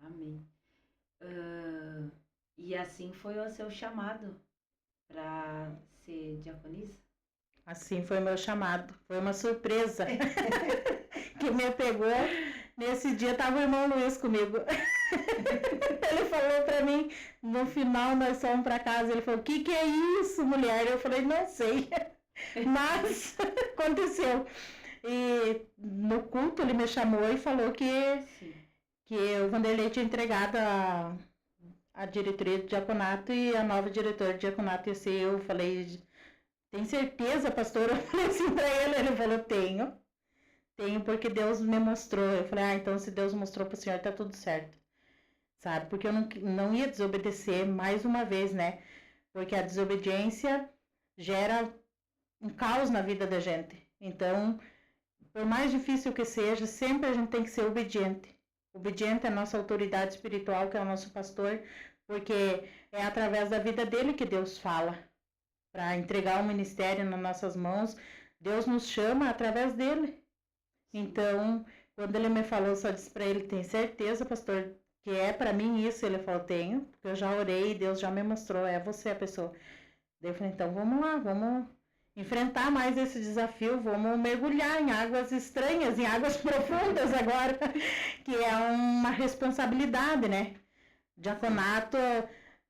Amém. E assim foi o seu chamado para ser diaconisa? Assim foi o meu chamado. Foi uma surpresa que me pegou. Nesse dia estava o irmão Luiz comigo. Ele falou para mim, no final nós fomos para casa, ele falou, o que é isso, mulher? Eu falei, não sei, mas aconteceu. E no culto ele me chamou e falou que o Vanderlei tinha entregado a diretoria do diaconato e a nova diretora do diaconato ia ser eu. Falei, tem certeza, pastor? Eu falei assim para ele falou, tenho porque Deus me mostrou. Eu falei, então se Deus mostrou para o senhor, tá tudo certo. Sabe? Porque eu não ia desobedecer mais uma vez, né? Porque a desobediência gera um caos na vida da gente. Então, por mais difícil que seja, sempre a gente tem que ser obediente. Obediente à nossa autoridade espiritual, que é o nosso pastor, porque é através da vida dele que Deus fala. Para entregar o ministério nas nossas mãos, Deus nos chama através dele. Então, quando ele me falou, só disse para ele, tem certeza, pastor, que é para mim isso? Ele falou, tenho, porque eu já orei, Deus já me mostrou, é você a pessoa. Daí eu falei, então vamos lá, vamos enfrentar mais esse desafio, vamos mergulhar em águas estranhas, em águas profundas agora, que é uma responsabilidade, né? Diaconato,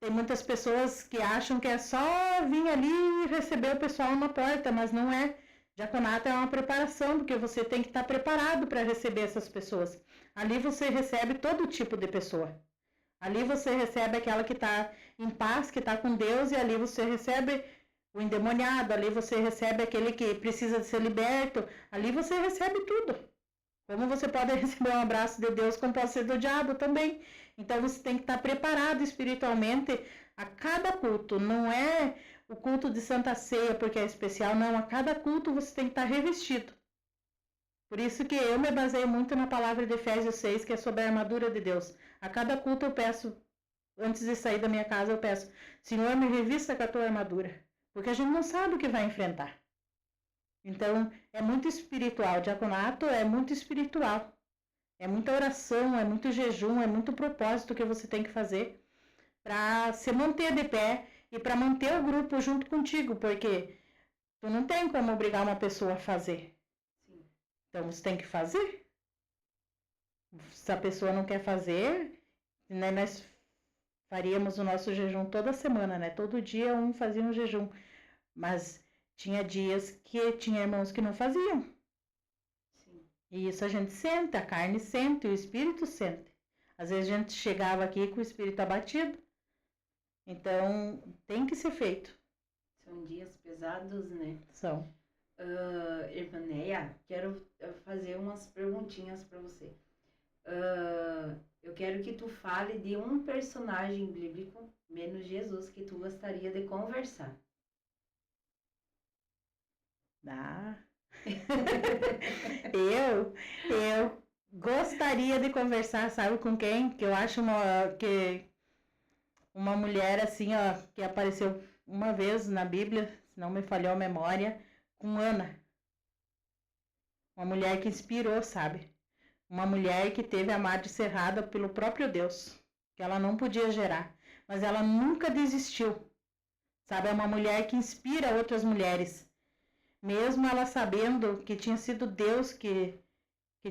tem muitas pessoas que acham que é só vir ali e receber o pessoal na porta, mas não é. Diaconato é uma preparação, porque você tem que estar preparado para receber essas pessoas. Ali você recebe todo tipo de pessoa. Ali você recebe aquela que está em paz, que está com Deus, e ali você recebe o endemoniado, ali você recebe aquele que precisa de ser liberto, ali você recebe tudo. Como você pode receber um abraço de Deus, como pode ser do diabo também. Então você tem que estar preparado espiritualmente a cada culto. Não é o culto de Santa Ceia porque é especial, não. A cada culto você tem que estar revestido. Por isso que eu me baseio muito na palavra de Efésios 6, que é sobre a armadura de Deus. A cada culto eu peço, antes de sair da minha casa, eu peço, Senhor, me revista com a tua armadura. Porque a gente não sabe o que vai enfrentar. Então, é muito espiritual. O diaconato é muito espiritual. É muita oração, é muito jejum, é muito propósito que você tem que fazer para se manter de pé e para manter o grupo junto contigo, porque tu não tem como obrigar uma pessoa a fazer. Sim. Então, você tem que fazer. Se a pessoa não quer fazer, né, nós faríamos o nosso jejum toda semana, né? Todo dia um fazia um jejum. Mas tinha dias que tinha irmãos que não faziam. Sim. E isso a gente sente, a carne sente, o espírito sente. Às vezes a gente chegava aqui com o espírito abatido. Então, tem que ser feito. São dias pesados, né? São. Irmã Neia, quero fazer umas perguntinhas para você. Eu quero que tu fale de um personagem bíblico, menos Jesus, que tu gostaria de conversar. Eu gostaria de conversar, sabe com quem? Que eu acho uma mulher assim, ó, que apareceu uma vez na Bíblia, se não me falhou a memória, com Ana. Uma mulher que inspirou, sabe? Uma mulher que teve a madre cerrada pelo próprio Deus, que ela não podia gerar, mas ela nunca desistiu. Sabe? É uma mulher que inspira outras mulheres. Mesmo ela sabendo que tinha sido Deus que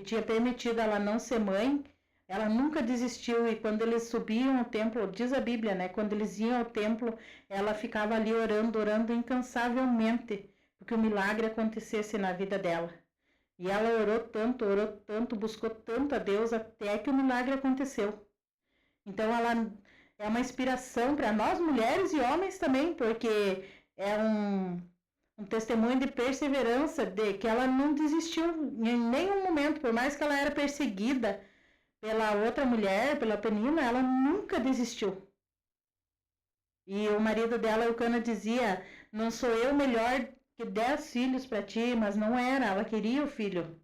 tinha permitido ela não ser mãe, ela nunca desistiu. E quando eles subiam ao templo, diz a Bíblia, né? Quando eles iam ao templo, ela ficava ali orando incansavelmente, porque o milagre acontecesse na vida dela. E ela orou tanto, buscou tanto a Deus, até que o milagre aconteceu. Então ela é uma inspiração para nós mulheres e homens também, porque é um testemunho de perseverança, de que ela não desistiu em nenhum momento, por mais que ela era perseguida pela outra mulher, pela Penina, ela nunca desistiu. E o marido dela, Eucana, dizia, não sou eu melhor que 10 filhos para ti, mas não era, ela queria o filho.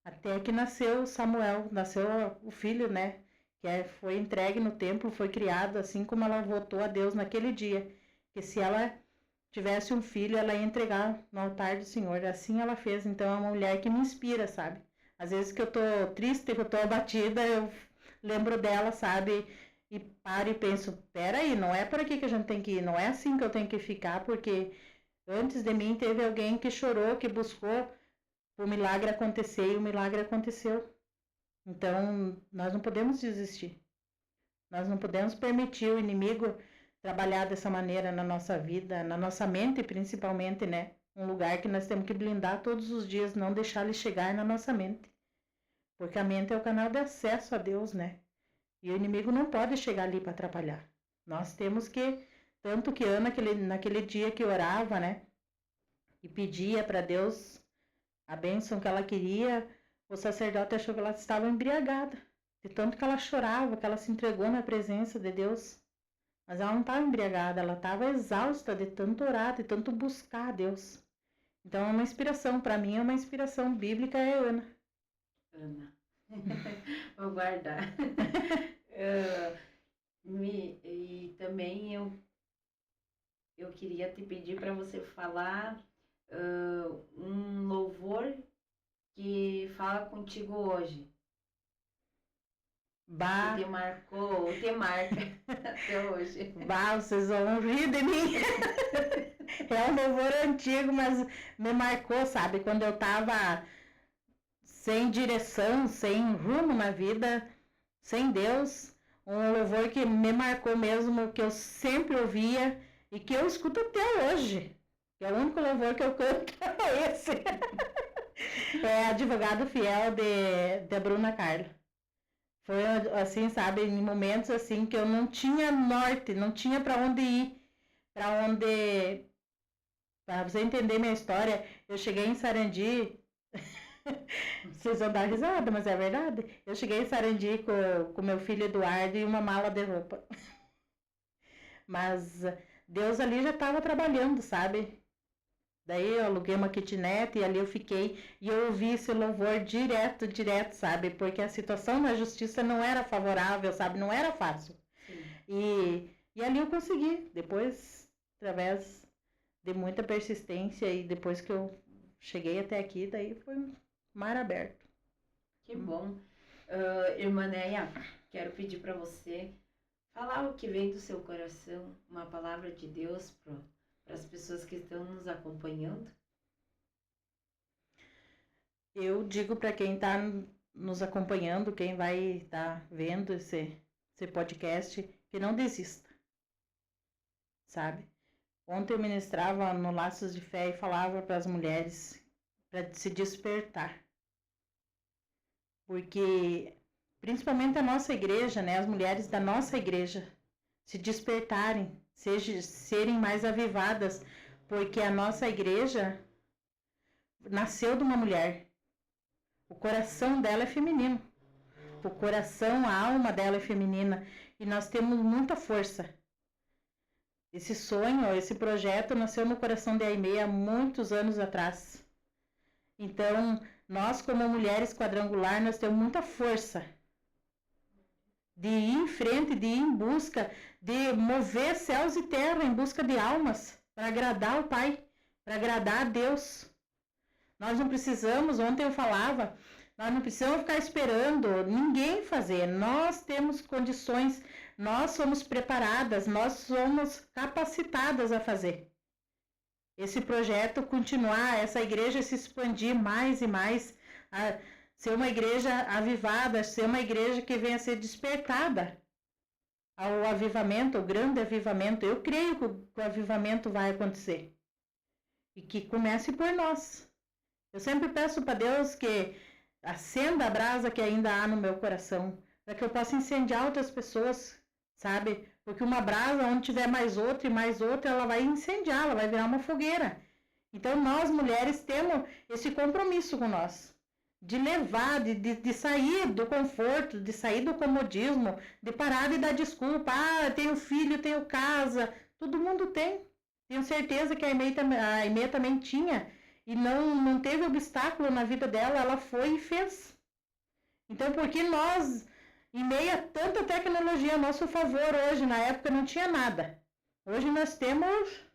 Até que nasceu Samuel, nasceu o filho, né? Que foi entregue no templo, foi criado, assim como ela votou a Deus naquele dia. Que se ela tivesse um filho, ela ia entregar no altar do Senhor. Assim ela fez. Então é uma mulher que me inspira, sabe? Às vezes que eu tô triste, que eu tô abatida, eu lembro dela, sabe? E paro e penso, peraí, não é por aqui que a gente tem que ir, não é assim que eu tenho que ficar, porque antes de mim teve alguém que chorou, que buscou o milagre acontecer e o milagre aconteceu. Então, nós não podemos desistir. Nós não podemos permitir o inimigo trabalhar dessa maneira na nossa vida, na nossa mente principalmente, né? Um lugar que nós temos que blindar todos os dias, não deixar ele chegar na nossa mente. Porque a mente é o canal de acesso a Deus, né? E o inimigo não pode chegar ali para atrapalhar. Nós temos que, tanto que Ana, naquele dia que orava, né? E pedia para Deus a bênção que ela queria, o sacerdote achou que ela estava embriagada. De tanto que ela chorava, que ela se entregou na presença de Deus. Mas ela não estava embriagada, ela estava exausta de tanto orar, de tanto buscar a Deus. Então é uma inspiração, para mim é uma inspiração bíblica, é Ana. Ana. Vou guardar. E também eu queria te pedir para você falar um louvor que fala contigo hoje. Bah. Que te marcou, ou te marca até hoje. Bah, vocês vão rir de mim. É um louvor antigo, mas me marcou, sabe? Quando eu tava sem direção, sem rumo na vida, sem Deus. Um louvor que me marcou mesmo, que eu sempre ouvia e que eu escuto até hoje. Que é o único louvor que eu canto é esse. É Advogado Fiel de Bruna Carla. Foi assim, sabe, em momentos assim que eu não tinha norte, não tinha para onde ir, para você entender minha história, eu cheguei em Sarandi, vocês vão dar risada, mas é verdade, eu cheguei em Sarandi com meu filho Eduardo e uma mala de roupa, mas Deus ali já estava trabalhando, sabe? Daí eu aluguei uma kitnet e ali eu fiquei e eu ouvi esse louvor direto, sabe? Porque a situação na justiça não era favorável, sabe? Não era fácil. E ali eu consegui. Depois, através de muita persistência e depois que eu cheguei até aqui, daí foi um mar aberto. Que bom. Irmã Neia, quero pedir para você falar o que vem do seu coração, uma palavra de Deus para as pessoas que estão nos acompanhando. Eu digo para quem está nos acompanhando, quem vai estar vendo esse podcast, que não desista, sabe? Ontem eu ministrava no Laços de Fé e falava para as mulheres para se despertar, porque principalmente a nossa igreja, né, as mulheres da nossa igreja se despertarem, serem mais avivadas, porque a nossa igreja nasceu de uma mulher. O coração dela é feminino. O coração, a alma dela é feminina. E nós temos muita força. Esse sonho, esse projeto nasceu no coração de Aimee há muitos anos atrás. Então, nós como mulheres quadrangular, nós temos muita força de ir em frente, de ir em busca, de mover céus e terra em busca de almas, para agradar o Pai, para agradar a Deus. Nós não precisamos, ontem eu falava, nós não precisamos ficar esperando ninguém fazer. Nós temos condições, nós somos preparadas, nós somos capacitadas a fazer. Esse projeto continuar, essa igreja se expandir mais e mais, ser uma igreja avivada, ser uma igreja que venha a ser despertada ao avivamento, ao grande avivamento. Eu creio que o avivamento vai acontecer e que comece por nós. Eu sempre peço para Deus que acenda a brasa que ainda há no meu coração, para que eu possa incendiar outras pessoas, sabe? Porque uma brasa, onde tiver mais outra, ela vai incendiar, ela vai virar uma fogueira. Então nós mulheres temos esse compromisso com nós, de levar, de sair do conforto, de sair do comodismo, de parar de dar desculpa. Tenho filho, tenho casa, todo mundo tem. Tenho certeza que a Aimee também tinha. E não teve obstáculo na vida dela, ela foi e fez. Então, porque nós, em meio a tanta tecnologia a nosso favor hoje, na época não tinha nada. Hoje nós temos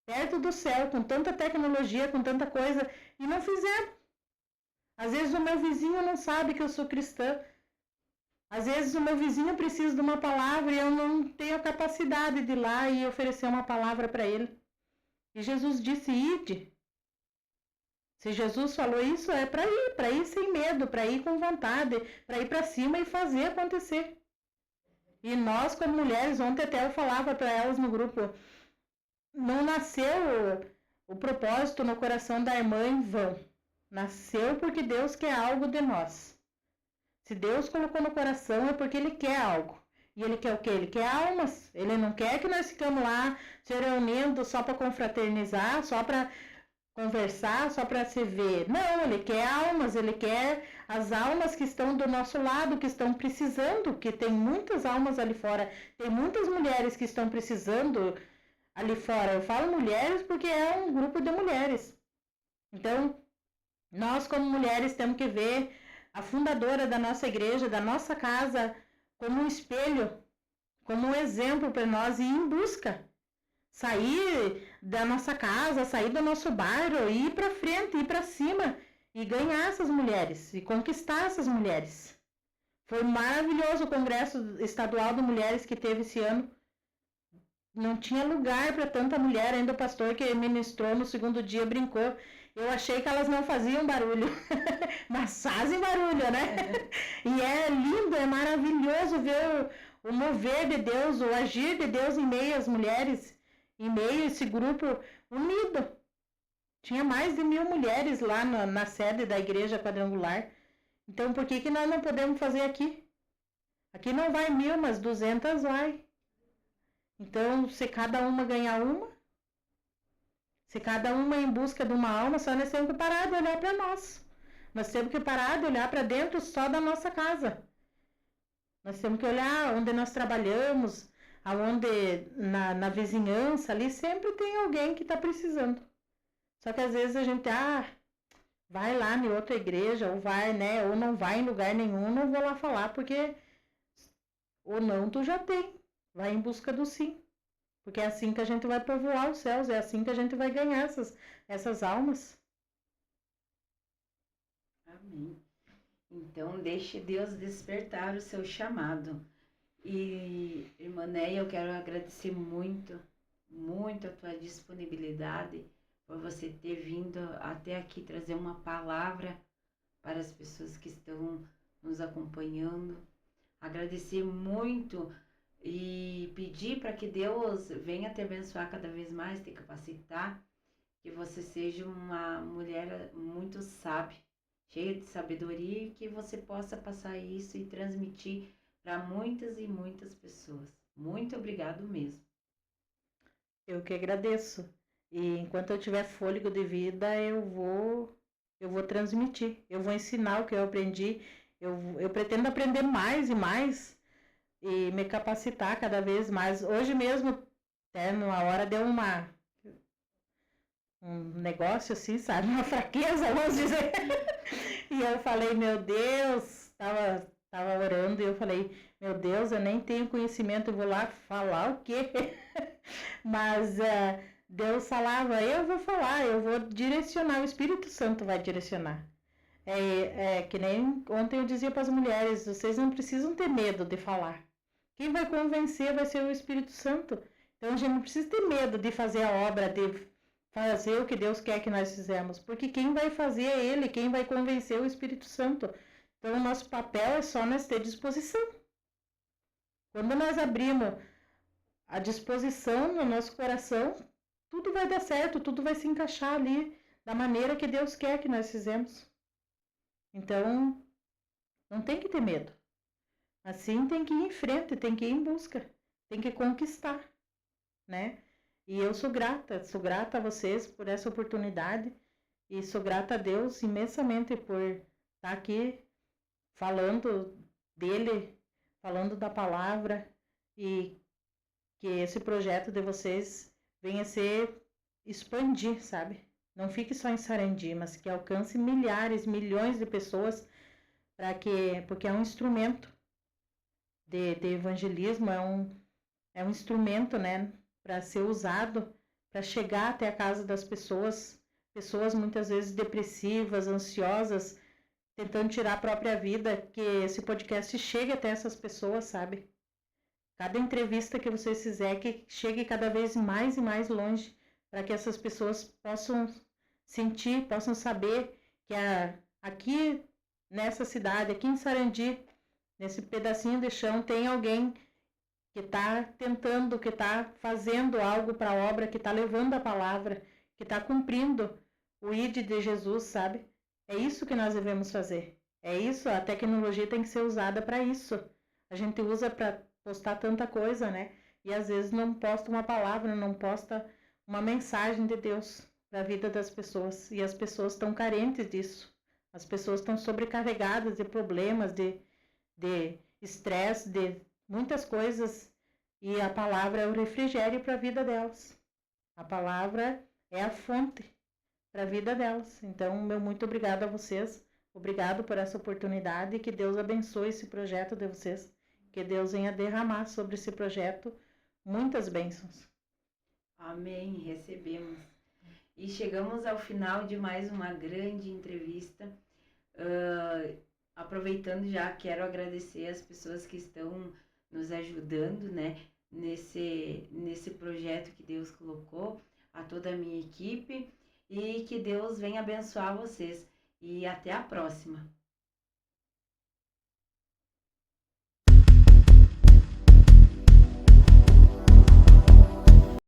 perto do céu, com tanta tecnologia, com tanta coisa, e não fizeram. Às vezes o meu vizinho não sabe que eu sou cristã. Às vezes o meu vizinho precisa de uma palavra e eu não tenho a capacidade de ir lá e oferecer uma palavra para ele. E Jesus disse, ide. Se Jesus falou isso, é para ir sem medo, para ir com vontade, para ir para cima e fazer acontecer. E nós, como mulheres, ontem até eu falava para elas no grupo, não nasceu o propósito no coração da irmã em vão. Nasceu porque Deus quer algo de nós. Se Deus colocou no coração é porque Ele quer algo. E Ele quer o quê? Ele quer almas. Ele não quer que nós ficamos lá se reunindo só para confraternizar, só para conversar, só para se ver. Não, Ele quer almas. Ele quer as almas que estão do nosso lado, que estão precisando, que tem muitas almas ali fora. Tem muitas mulheres que estão precisando ali fora. Eu falo mulheres porque é um grupo de mulheres. Então, nós como mulheres temos que ver a fundadora da nossa igreja, da nossa casa, como um espelho, como um exemplo para nós e ir em busca. Sair da nossa casa, sair do nosso bairro, ir para frente, ir para cima e ganhar essas mulheres e conquistar essas mulheres. Foi maravilhoso o Congresso Estadual de Mulheres que teve esse ano. Não tinha lugar para tanta mulher, ainda o pastor que ministrou no segundo dia brincou. Eu achei que elas não faziam barulho, mas fazem barulho, né? E é lindo, é maravilhoso ver o mover de Deus, o agir de Deus em meio às mulheres, em meio a esse grupo unido. Tinha mais de 1000 mulheres lá na sede da igreja quadrangular. Então, por que nós não podemos fazer aqui? Aqui não vai 1000, mas 200 vai. Então, se cada uma ganhar uma, se cada uma em busca de uma alma, só nós temos que parar de olhar para nós. Nós temos que parar de olhar para dentro só da nossa casa. Nós temos que olhar onde nós trabalhamos, aonde na vizinhança ali, sempre tem alguém que está precisando. Só que às vezes a gente, vai lá em outra igreja, ou vai, né, ou não vai em lugar nenhum, não vou lá falar, porque ou não tu já tem. Vai em busca do sim. Porque é assim que a gente vai povoar os céus, é assim que a gente vai ganhar essas almas. Amém. Então, deixe Deus despertar o seu chamado. E, irmã Neia, eu quero agradecer muito, muito a tua disponibilidade por você ter vindo até aqui trazer uma palavra para as pessoas que estão nos acompanhando. Agradecer muito e pedir para que Deus venha te abençoar cada vez mais, te capacitar, que você seja uma mulher muito sábia, cheia de sabedoria, e que você possa passar isso e transmitir para muitas e muitas pessoas. Muito obrigado mesmo. Eu que agradeço. E enquanto eu tiver fôlego de vida, eu vou transmitir. Eu vou ensinar o que eu aprendi. Eu pretendo aprender mais e mais e me capacitar cada vez mais. Hoje mesmo, numa hora deu um negócio assim, sabe? Uma fraqueza, vamos dizer. E eu falei, meu Deus, tava orando e eu falei, meu Deus, eu nem tenho conhecimento, eu vou lá falar o quê? Mas Deus falava, eu vou falar, eu vou direcionar, o Espírito Santo vai direcionar. Que nem ontem eu dizia para as mulheres, vocês não precisam ter medo de falar. Quem vai convencer vai ser o Espírito Santo. Então a gente não precisa ter medo de fazer a obra, de fazer o que Deus quer que nós fizemos, porque quem vai fazer é Ele, quem vai convencer é o Espírito Santo. Então o nosso papel é só nós ter disposição. Quando nós abrimos a disposição no nosso coração, tudo vai dar certo, tudo vai se encaixar ali da maneira que Deus quer que nós fizemos. Então, não tem que ter medo. Assim tem que ir em frente, tem que ir em busca, tem que conquistar, né? E eu sou grata a vocês por essa oportunidade e sou grata a Deus imensamente por estar aqui falando dele, falando da palavra e que esse projeto de vocês venha ser expandir, sabe? Não fique só em Sarandi, mas que alcance milhares, milhões de pessoas, porque é um instrumento de evangelismo, é um instrumento, né, para ser usado para chegar até a casa das pessoas, pessoas muitas vezes depressivas, ansiosas, tentando tirar a própria vida, que esse podcast chegue até essas pessoas, sabe? Cada entrevista que vocês fizerem, que chegue cada vez mais e mais longe, para que essas pessoas possam sentir, possam saber que aqui nessa cidade, aqui em Sarandi, nesse pedacinho de chão, tem alguém que está tentando, que está fazendo algo para a obra, que está levando a palavra, que está cumprindo o ID de Jesus, sabe? É isso que nós devemos fazer. É isso, a tecnologia tem que ser usada para isso. A gente usa para postar tanta coisa, né? E às vezes não posta uma palavra, não posta uma mensagem de Deus para a vida das pessoas. E as pessoas estão carentes disso. As pessoas estão sobrecarregadas de problemas, de estresse, de muitas coisas. E a palavra é o refrigério para a vida delas. A palavra é a fonte para a vida delas. Então, meu muito obrigado a vocês. Obrigado por essa oportunidade e que Deus abençoe esse projeto de vocês. Que Deus venha derramar sobre esse projeto muitas bênçãos. Amém, recebemos. E chegamos ao final de mais uma grande entrevista. Aproveitando já, quero agradecer as pessoas que estão nos ajudando, né, nesse projeto que Deus colocou, a toda a minha equipe, e que Deus venha abençoar vocês. E até a próxima.